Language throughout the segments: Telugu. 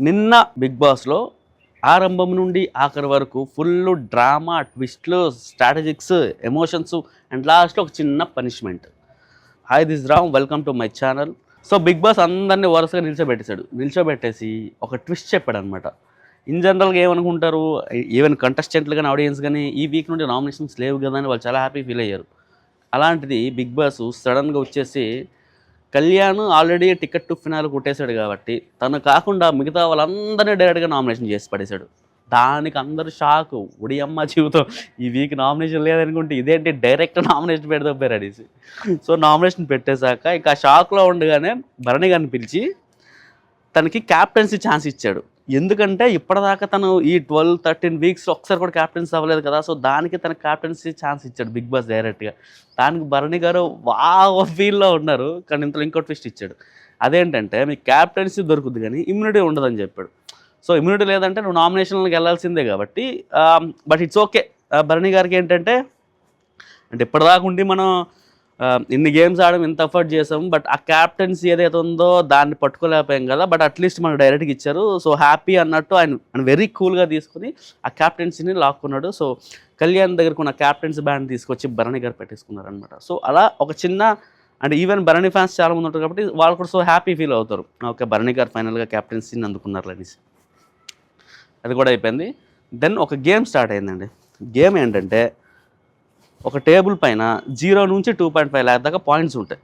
నిన్న బిగ్ బాస్లో ఆరంభం నుండి ఆఖరి వరకు ఫుల్ డ్రామా, ట్విస్ట్లు, స్ట్రాటజిక్స్, ఎమోషన్స్ అండ్ లాస్ట్లో ఒక చిన్న punishment. Hi this Ram, welcome to my channel. So Bigg Boss అందరినీ వరుసగా నిల్చోబెట్టేసి ఒక ట్విస్ట్ చెప్పాడు అనమాట. ఇన్ జనరల్గా ఏమనుకుంటారు, ఈవెన్ కంటెస్టెంట్లు కానీ ఆడియన్స్ కానీ ఈ వీక్ నుండి నామినేషన్స్ లేవు కదా అని వాళ్ళు చాలా హ్యాపీ ఫీల్ అయ్యారు. అలాంటిది బిగ్ బాస్ సడన్గా వచ్చేసి Kalyan already ticket to phenol కొట్టేశాడు కాబట్టి తను కాకుండా మిగతా వాళ్ళందరినీ డైరెక్ట్గా నామినేషన్ చేసి పడేశాడు. దానికి అందరూ షాకు, ఉడియమ్మ జీవితం ఈ వీక్ నామినేషన్ లేదనుకుంటే ఇదేంటి డైరెక్ట్ నామినేషన్ పెడతారు అనేసి. సో నామినేషన్ పెట్టేశాక ఇక షాక్లో ఉండగానే భరణి గారిని పిలిచి తనకి క్యాప్టెన్సీ ఛాన్స్ ఇచ్చాడు. ఎందుకంటే ఇప్పటిదాకా తను ఈ 12-13 వీక్స్ ఒకసారి కూడా క్యాప్టెన్సీ అవ్వలేదు కదా. సో దానికి తన క్యాప్టెన్సీ ఛాన్స్ ఇచ్చాడు బిగ్ బాస్ డైరెక్ట్గా. దానికి భరణి గారు ఫీల్లో ఉన్నారు. కానీ ఇంతలో ఇంకో ట్విస్ట్ ఇచ్చాడు. అదేంటంటే మీకు క్యాప్టెన్సీ దొరుకుద్ది కానీ ఇమ్యూనిటీ ఉండదని చెప్పాడు. సో ఇమ్యూనిటీ లేదంటే నువ్వు నామినేషన్లకు వెళ్ళాల్సిందే కాబట్టి బట్ ఇట్స్ ఓకే. భరణి గారికి ఏంటంటే అంటే ఇప్పటిదాకా ఉండి మనం ఇన్ని గేమ్స్ ఆడడం, ఇంత ఎఫర్ట్ చేసాము, బట్ ఆ క్యాప్టెన్సీ ఏదైతే ఉందో దాన్ని పట్టుకోలేకపోయాం కదా. బట్ అట్లీస్ట్ మనకు డైరెక్ట్గా ఇచ్చారు, సో హ్యాపీ అన్నట్టు ఆయన వెరీ కూల్గా తీసుకుని ఆ క్యాప్టెన్సీని లాక్కున్నాడు. సో కళ్యాణ్ దగ్గరకు ఉన్న క్యాప్టెన్సీ బ్యాండ్ తీసుకొచ్చి భరణి గారు పెట్టేసుకున్నారనమాట. సో అలా ఒక చిన్న అంటే ఈవెన్ భరణి ఫ్యాన్స్ చాలామంది ఉంటారు కాబట్టి వాళ్ళు కూడా సో హ్యాపీ ఫీల్ అవుతారు, ఓకే భరణి గారు ఫైనల్గా క్యాప్టెన్సీని అందుకున్నారు అనేసి. అది కూడా అయిపోయింది. దెన్ ఒక గేమ్ స్టార్ట్ అయిందండి. గేమ్ ఏంటంటే ఒక టేబుల్ పైన 0 నుంచి 2.5 lakh దాకా పాయింట్స్ ఉంటాయి.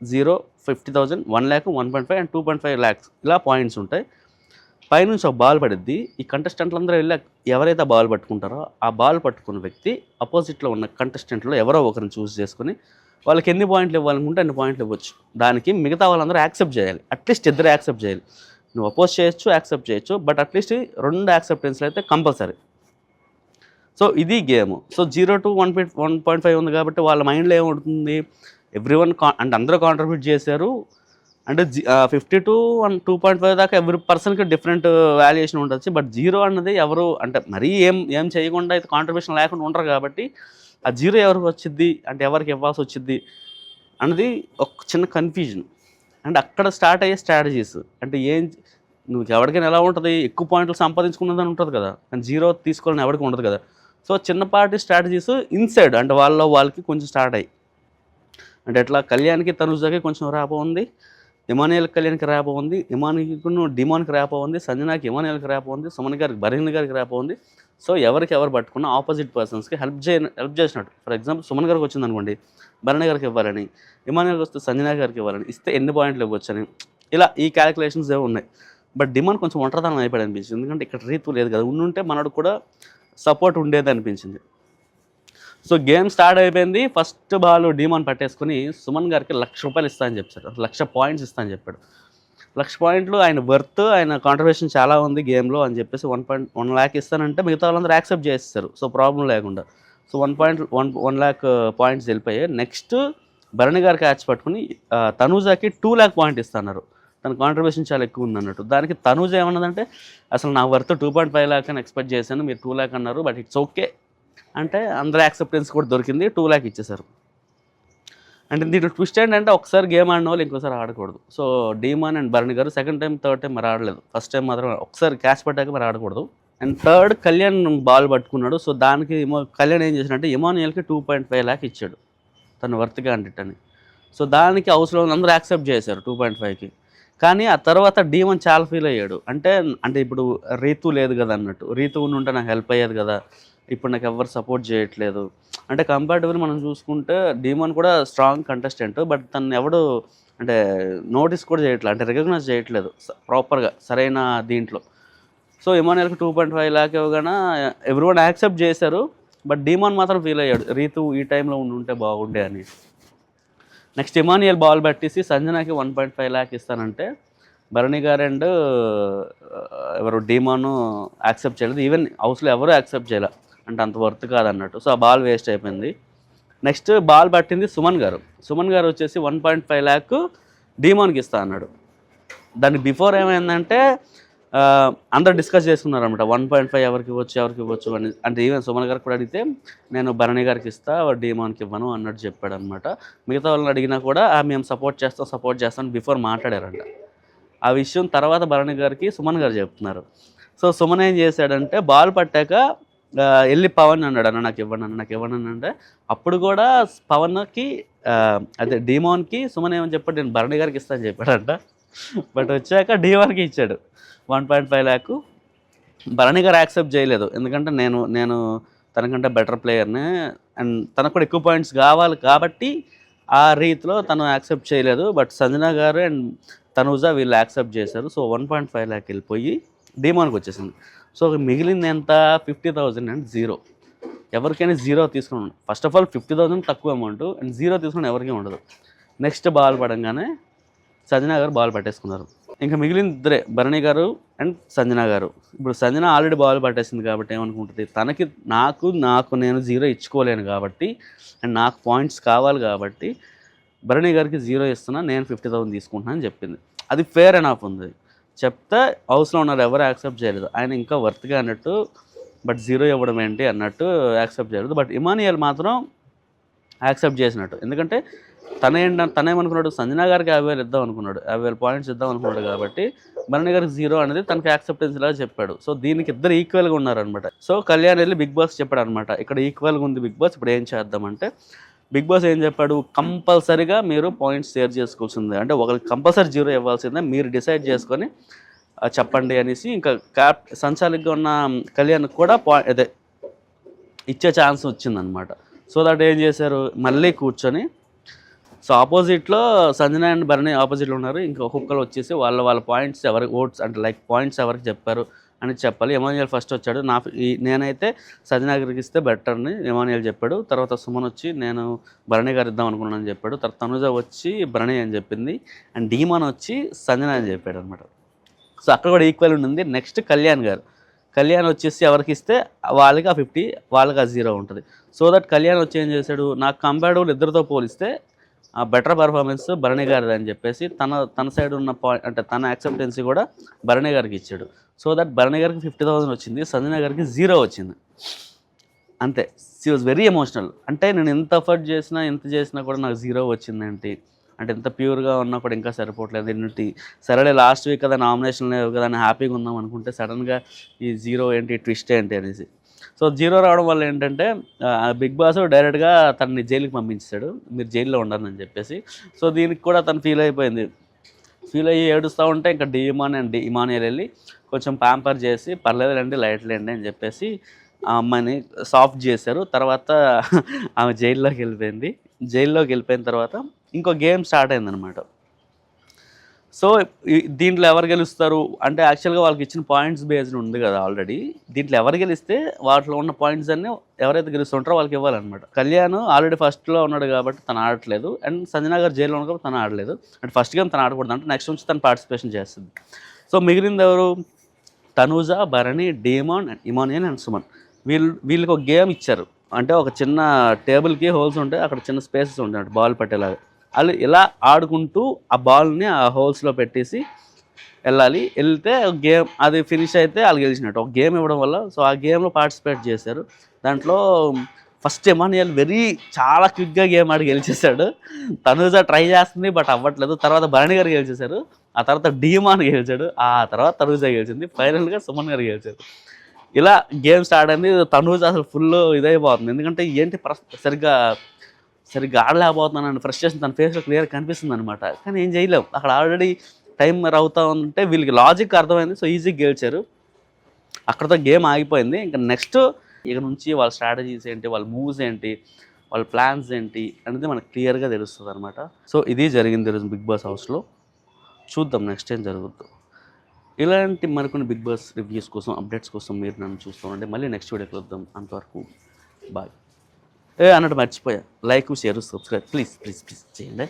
0, 50,000, 1 lakh, 1.5 అండ్ 2.5 lakhs ఇలా పాయింట్స్ ఉంటాయి. పైనుంచి ఒక బాల్ పడుద్ది. ఈ కంటెస్టెంట్లందరూ వెళ్ళి ఎవరైతే బాల్ పట్టుకుంటారో ఆ బాల్ పట్టుకున్న వ్యక్తి అపోజిట్లో ఉన్న కంటెస్టెంట్లో ఎవరో ఒకరిని చూస్ చేసుకుని వాళ్ళకి ఎన్ని పాయింట్లు ఇవ్వాలనుకుంటే అన్ని పాయింట్లు ఇవ్వచ్చు. దానికి మిగతా వాళ్ళందరూ యాక్సెప్ట్ చేయాలి. అట్లీస్ట్ ఇద్దరు యాక్సెప్ట్ చేయాలి. నువ్వు అపోజ్ చేయొచ్చు, యాక్సెప్ట్ చేయొచ్చు, బట్ అట్లీస్ట్ 2 యాక్సెప్టెన్స్లు అయితే కంపల్సరీ. సో ఇది గేమ్. సో 0 to 1.5 ఉంది కాబట్టి వాళ్ళ మైండ్లో ఏముంటుంది, ఎవ్రీవన్ అంటే అందరూ కాంట్రిబ్యూట్ చేశారు అంటే 50 to 2.5 దాకా ఎవ్రీ పర్సన్కి డిఫరెంట్ వాల్యుయేషన్ ఉండొచ్చు. బట్ 0 అన్నది ఎవరు అంటే మరీ ఏం చేయకుండా అయితే కాంట్రిబ్యూషన్ లేకుండా ఉండరు కాబట్టి ఆ 0 ఎవరికి వచ్చిద్ది అంటే ఎవరికి ఇవ్వాల్సి వచ్చిద్ది అన్నది ఒక చిన్న కన్ఫ్యూజన్. అంటే అక్కడ స్టార్ట్ అయ్యే స్ట్రాటజీస్ అంటే నువ్వు ఎవరికైనా ఎలా ఉంటుంది, ఎక్కువ పాయింట్లు సంపాదించుకున్నదని ఉంటుంది కదా, కానీ 0 తీసుకోవాలని ఎవరికి ఉండదు కదా. సో చిన్నపాటి స్ట్రాటజీస్ ఇన్సైడ్ అంటే వాళ్ళకి కొంచెం స్టార్ట్ అయ్యి అంటే ఎట్లా కళ్యాణ్కి తనుజాకి కొంచెం ర్యాప్ ఉంది, ఇమానియల్ కళ్యాణ్కి ర్యాప్ ఉంది, ఇమానికి డిమాన్కి ర్యాప్ ఉంది, సంజనాకి ఇమానియల్కి ర్యాప్ ఉంది, సుమన్ గారికి భరణి గారికి ర్యాప్ ఉంది. సో ఎవరికి ఎవరు పట్టుకున్న ఆపోజిట్ పర్సన్స్కి హెల్ప్ చేసినట్టు. ఫర్ ఎగ్జాంపుల్ సుమన్ గారికి వచ్చింది అనుకోండి, భరణి గారికి ఇవ్వాలని, ఇమానియల్కి వస్తే సంజనా గారికి ఇవ్వాలని, ఇస్తే ఎన్ని పాయింట్లు ఇవ్వచ్చని ఇలా ఈ క్యాలిక్యులేషన్స్ ఏవో ఉన్నాయి. బట్ డిమాండ్ కొంచెం ఒంటరితనం అయిపోయాడు అనిపించింది. ఎందుకంటే ఇక్కడ రీతు లేదు కదా, ఉండుంటే మనడు కూడా సపోర్ట్ ఉండేది అనిపించింది. సో గేమ్ స్టార్ట్ అయిపోయింది. ఫస్ట్ బాల్ డీమాన్ పట్టేసుకుని సుమన్ గారికి 1,00,000 రూపాయలు ఇస్తా అని చెప్పాడు, 1,00,000 పాయింట్స్ ఇస్తా అని చెప్పాడు. 1,00,000 పాయింట్లు ఆయన వర్త్, ఆయన కాంట్రిబ్యూషన్ చాలా ఉంది గేమ్లో అని చెప్పేసి 1 lakh ఇస్తానంటే మిగతా వాళ్ళందరూ యాక్సెప్ట్ చేస్తారు. సో ప్రాబ్లం లేకుండా. సో 1 lakh పాయింట్స్ వెళ్ళిపోయాయి. నెక్స్ట్ భరణి గారికి క్యాచ్ పట్టుకుని తనూజాకి 2 lakh పాయింట్ ఇస్తున్నారు. తన కాంట్రిబ్యూషన్ చాలా ఎక్కువ ఉంది అన్నట్టు. దానికి తనూజ ఏమన్నదంటే అసలు నా వర్త్ 2.5 lakh అని ఎక్స్పెక్ట్ చేశాను, మీరు 2 lakh అన్నారు, బట్ ఇట్స్ ఓకే అంటే అందరూ యాక్సెప్టెన్స్ కూడా దొరికింది, 2 lakh ఇచ్చేశారు. అంటే దీంట్లో ట్విస్ట్ ఏంటంటే ఒకసారి గేమ్ ఆడిన వాళ్ళు ఇంకోసారి ఆడకూడదు. So demon and Bharani garu second time, third time మరి ఆడలేదు, ఫస్ట్ టైం మాత్రం ఒకసారి క్యాచ్ పట్టాక మరి ఆడకూడదు. అండ్ థర్డ్ కళ్యాణ్ బాల్ పట్టుకున్నాడు. సో దానికి కళ్యాణ్ ఏం చేసినట్టే ఇమానియల్కి 2.5 lakh ఇచ్చాడు తను వర్త్ క్యాండిడేట్ అని. సో దానికి హౌస్లో అందరూ యాక్సెప్ట్ చేశారు 2.5కి. కానీ ఆ తర్వాత డీమన్ చాలా ఫీల్ అయ్యాడు. అంటే ఇప్పుడు రీతు లేదు కదా అన్నట్టు, రీతు ఉంటే నాకు హెల్ప్ అయ్యేది కదా, ఇప్పుడు నాకు ఎవరు సపోర్ట్ చేయట్లేదు అంటే కంపారిటివ్లీ మనం చూసుకుంటే డీమన్ కూడా స్ట్రాంగ్ కంటెస్టెంట్, బట్ తను ఎవడు అంటే నోటీస్ కూడా చేయట్లేదు, అంటే రికగ్నైజ్ చేయట్లేదు ప్రాపర్గా సరైన దీంట్లో. సో ఇమానియల్కి 2.5 lakh ఇవ్వగానే ఎవ్రీవన్ యాక్సెప్ట్ చేశారు, బట్ డీమన్ మాత్రం ఫీల్ అయ్యాడు రీతు ఈ టైంలో ఉంటే బాగుండే అని. నెక్స్ట్ ఇమానియల్ బాల్ పట్టేసి సంజనాకి 1.5 lakh ఇస్తానంటే భరణి గారు అండ్ ఎవరు డీమాను యాక్సెప్ట్ చేయలేదు. ఈవెన్ హౌస్లో ఎవరు యాక్సెప్ట్ చేయలే, అంటే అంత వర్త్ కాదన్నట్టు. సో ఆ బాల్ వేస్ట్ అయిపోయింది. నెక్స్ట్ బాల్ పట్టింది సుమన్ గారు వచ్చేసి 1.5 lakh డీమాన్కి ఇస్తా అన్నాడు. దానికి బిఫోర్ ఏమైందంటే అందరు డిస్కస్ చేసుకున్నారనమాట, 1.5 ఎవరికి ఇవ్వచ్చు అని. అంటే ఈవెన్ సుమన్ గారికి కూడా అడిగితే నేను భరణి గారికి ఇస్తా, డీమాన్కి ఇవ్వను అన్నట్టు చెప్పాడు అనమాట. మిగతా వాళ్ళని అడిగినా కూడా మేము సపోర్ట్ చేస్తాం బిఫోర్ మాట్లాడారంట. ఆ విషయం తర్వాత భరణి గారికి సుమన్ గారు చెప్తున్నారు. సో సుమన్ ఏం చేశాడంటే బాల్ పట్టాక వెళ్ళి పవన్ అన్నాడు, అన్న నాకు ఇవ్వండి అన్న, నాకు ఇవ్వండి అంటే అప్పుడు కూడా పవన్కి అదే డీమోన్కి సుమన్ ఏమని చెప్పాడు, నేను భరణి గారికి ఇస్తాను చెప్పాడంట. బట్ వచ్చాక డీమోన్కి ఇచ్చాడు 1.5 lakh. భరణి గారు యాక్సెప్ట్ చేయలేదు, ఎందుకంటే నేను తనకంటే బెటర్ ప్లేయర్ని అండ్ తనకు కూడా ఎక్కువ పాయింట్స్ కావాలి కాబట్టి ఆ రీతిలో తను యాక్సెప్ట్ చేయలేదు. బట్ సంజన గారు అండ్ తనూజా వీళ్ళు యాక్సెప్ట్ చేశారు. సో 1.5 lakh వెళ్ళిపోయి డీమోన్కి వచ్చేసింది. సో మిగిలింది ఎంత, 50,000 అండ్ 0. ఎవరికైనా 0 తీసుకుని, ఫస్ట్ ఆఫ్ ఆల్ 50,000 తక్కువ అమౌంట్ అండ్ 0 తీసుకుని ఎవరికీ ఉండదు. నెక్స్ట్ బాల్ పడంగానే సంజన గారు బాల్ పట్టేసుకున్నారు. ఇంకా మిగిలిన ఇద్దరే, భరణి గారు అండ్ సంజన గారు. ఇప్పుడు సంజన ఆల్రెడీ బాల్ పట్టేసింది కాబట్టి ఏమనుకుంటుంది, తనకి నాకు నేను 0 ఇచ్చుకోలేను కాబట్టి అండ్ నాకు పాయింట్స్ కావాలి కాబట్టి భరణి గారికి 0 ఇస్తున్నా, నేను 50,000 తీసుకుంటున్నాను అని చెప్పింది. అది ఫేర్ ఎనఫ్ ఉంది. చెప్తే హౌస్లో ఉన్నారు ఎవరు యాక్సెప్ట్ చేయలేదు. ఆయన ఇంకా వర్త్గా అన్నట్టు, బట్ 0 ఇవ్వడం ఏంటి అన్నట్టు యాక్సెప్ట్ చేయలేదు. బట్ ఇమానియల్ మాత్రం యాక్సెప్ట్ చేసినట్టు, ఎందుకంటే తనేమనుకున్నాడు, సంజన గారికి 50,000 ఇద్దాం అనుకున్నాడు, 50,000 పాయింట్స్ ఇద్దాం అనుకున్నాడు కాబట్టి భరణి గారికి 0 అనేది తనకి యాక్సెప్టెన్స్ ఇలా చెప్పాడు. సో దీనికి ఇద్దరు ఈక్వల్గా ఉన్నారనమాట. సో కళ్యాణ్ వెళ్ళి బిగ్ బాస్ చెప్పాడు అనమాట, ఇక్కడ ఈక్వల్గా ఉంది బిగ్ బాస్, ఇప్పుడు ఏం చేద్దామంటే బిగ్ బాస్ ఏం చెప్పాడు, కంపల్సరీగా మీరు పాయింట్స్ షేర్ చేసుకోవాల్సిందే, అంటే ఒకరికి కంపల్సరీ 0 ఇవ్వాల్సిందే, మీరు డిసైడ్ చేసుకొని చెప్పండి అనేసి ఇంకా సంచాలకుగా ఉన్న కళ్యాణ్కి కూడా అదే ఇచ్చే ఛాన్స్ వచ్చిందనమాట. సో దట్ ఏం చేశారు, మళ్ళీ కూర్చొని, సో ఆపోజిట్లో సంజన అండ్ భరణి ఆపోజిట్లో ఉన్నారు, ఇంకా ఒక్కొక్కరు వచ్చేసి వాళ్ళ పాయింట్స్ ఎవరికి ఓట్స్ అంటే లైక్ పాయింట్స్ ఎవరికి చెప్పారు అని చెప్పాలి. ఎమాన్యుయల్ ఫస్ట్ వచ్చాడు, నేనైతే సంజన గారికి ఇస్తే బెటర్ అని ఎమాన్యుయల్ చెప్పాడు. తర్వాత సుమన్ వచ్చి నేను భరణి గారు ఇద్దాం అనుకున్నాను అని చెప్పాడు. తర్వాత తనుజ వచ్చి భరణి అని చెప్పింది అండ్ డీమాన్ వచ్చి సంజన అని చెప్పాడు అనమాట. సో అక్కడ కూడా ఈక్వల్ ఉంటుంది. నెక్స్ట్ కళ్యాణ్ వచ్చేసి ఎవరికి ఇస్తే వాళ్ళకి ఆ 50, వాళ్ళకి ఆ 0 ఉంటుంది. సో దట్ కళ్యాణ్ వచ్చి ఏం చేశాడు, నాకు కంపారిటివ్లు ఇద్దరితో పోలిస్తే ఆ బెటర్ పర్ఫార్మెన్స్ భరణి గారిది అని చెప్పేసి తన సైడ్ ఉన్న పాయింట్ అంటే తన యాక్సెప్టెన్సీ కూడా భరణి గారికి ఇచ్చాడు. సో దట్ భరణి గారికి 50,000 వచ్చింది, సంజన గారికి 0 వచ్చింది. అంతే. She was very emotional. అంటే నేను ఎంత ఎఫర్ట్ చేసినా ఎంత చేసినా కూడా నాకు 0 వచ్చిందేంటి, అంటే ఎంత ప్యూర్గా ఉన్నా కూడా ఇంకా సరిపోవట్లేదు ఏంటి, సరేలే లాస్ట్ వీక్ కదా నామినేషన్ లేవు కదా అని హ్యాపీగా ఉందాం అనుకుంటే సడన్గా ఈ 0 ఏంటి, ట్విస్ట్ ఏంటి అనేసి. సో 0 రావడం వల్ల ఏంటంటే బిగ్ బాస్ డైరెక్ట్గా తనని జైలుకి పంపించాడు, మీరు జైల్లో ఉండాలని చెప్పేసి. సో దీనికి కూడా తను ఫీల్ అయ్యి ఏడుస్తూ ఉంటే ఇంకా డీమాన్ అండ్ ఇమానియల్ వెళ్ళి కొంచెం ప్యాంపర్ చేసి పర్లేదులేండి లైట్లేండి అని చెప్పేసి ఆ అమ్మాయిని సాఫ్ట్ చేశారు. తర్వాత ఆమె జైల్లోకి వెళ్ళిపోయిన తర్వాత ఇంకో గేమ్ స్టార్ట్ అయిందనమాట. సో దీంట్లో ఎవరు గెలుస్తారు అంటే యాక్చువల్గా వాళ్ళకి ఇచ్చిన పాయింట్స్ బేస్డ్ ఉంది కదా ఆల్రెడీ. దీంట్లో ఎవరు గెలిస్తే వాటిలో ఉన్న పాయింట్స్ అన్నీ ఎవరైతే గెలుస్తుంటారో వాళ్ళకి ఇవ్వాలన్నమాట. కళ్యాణ్ ఆల్రెడీ ఫస్ట్లో ఉన్నాడు కాబట్టి తను ఆడట్లేదు అండ్ సంజన గారు జైల్లో ఉన్నాడు కాబట్టి తను ఆడలేదు. అంటే ఫస్ట్ గేమ్ తను ఆడకూడదు, అంటే నెక్స్ట్ నుంచి తను పార్టిసిపేషన్ చేస్తుంది. సో మిగిలింది ఎవరు, Tanuja, Bharani, demon and Emmanuel and Suman. వీళ్ళకి ఒక గేమ్ ఇచ్చారు, అంటే ఒక చిన్న టేబుల్కి హోల్స్ ఉంటాయి, అక్కడ చిన్న స్పేసెస్ ఉంటాయి బాల్ పట్టేలాగా. వాళ్ళు ఇలా ఆడుకుంటూ ఆ బాల్ని ఆ హోల్స్లో పెట్టేసి వెళ్తే గేమ్ అది ఫినిష్ అయితే వాళ్ళు గెలిచినట్టు ఒక గేమ్ ఇవ్వడం వల్ల. సో ఆ గేమ్లో పార్టిసిపేట్ చేశారు. దాంట్లో ఫస్ట్ ఎమాన్యుయల్ చాలా క్విక్గా గేమ్ ఆడి గెలిచేశాడు. తనూజ ట్రై చేస్తుంది బట్ అవ్వట్లేదు. తర్వాత భరణి గారు గెలిచేశారు, ఆ తర్వాత డీమాన్ గెలిచాడు, ఆ తర్వాత తనూజ గెలిచింది, ఫైనల్గా సుమన్ గారు గెలిచారు. ఇలా గేమ్ స్టార్ట్ అయింది. తనూజ అసలు ఫుల్ ఇదైపోతుంది, ఎందుకంటే ఏంటి సరిగ్గా ఆడలేకపోతున్నాను ఫ్రస్ట్రేషన్ తన ఫేస్లో క్లియర్ కనిపిస్తుంది అనమాట. కానీ ఏం చేయలేము, అక్కడ ఆల్రెడీ టైమర్ అవుతా ఉంటే వీళ్ళకి లాజిక్ అర్థమైంది. సో ఈజీగా గెలిచారు, అక్కడతో గేమ్ ఆగిపోయింది. ఇంకా నెక్స్ట్ ఇక నుంచి వాళ్ళ స్ట్రాటజీస్ ఏంటి, వాళ్ళ మూవ్స్ ఏంటి, వాళ్ళ ప్లాన్స్ ఏంటి అనేది మనకు క్లియర్గా తెలుస్తుంది అనమాట. సో ఇది జరిగింది ఈరోజు బిగ్ బాస్ హౌస్లో. చూద్దాం నెక్స్ట్ ఏం జరుగుద్దు. ఇలాంటి మరికొన్ని బిగ్ బాస్ రివ్యూస్ కోసం, అప్డేట్స్ కోసం మీరు నన్ను చూస్తూ ఉంటే మళ్ళీ నెక్స్ట్ వీడియోకి వద్దాం. అంతవరకు బాయ్. అన్నట్టు మర్చిపోయా, లైక్, షేర్, సబ్స్క్రైబ్ ప్లీజ్ చేయండి.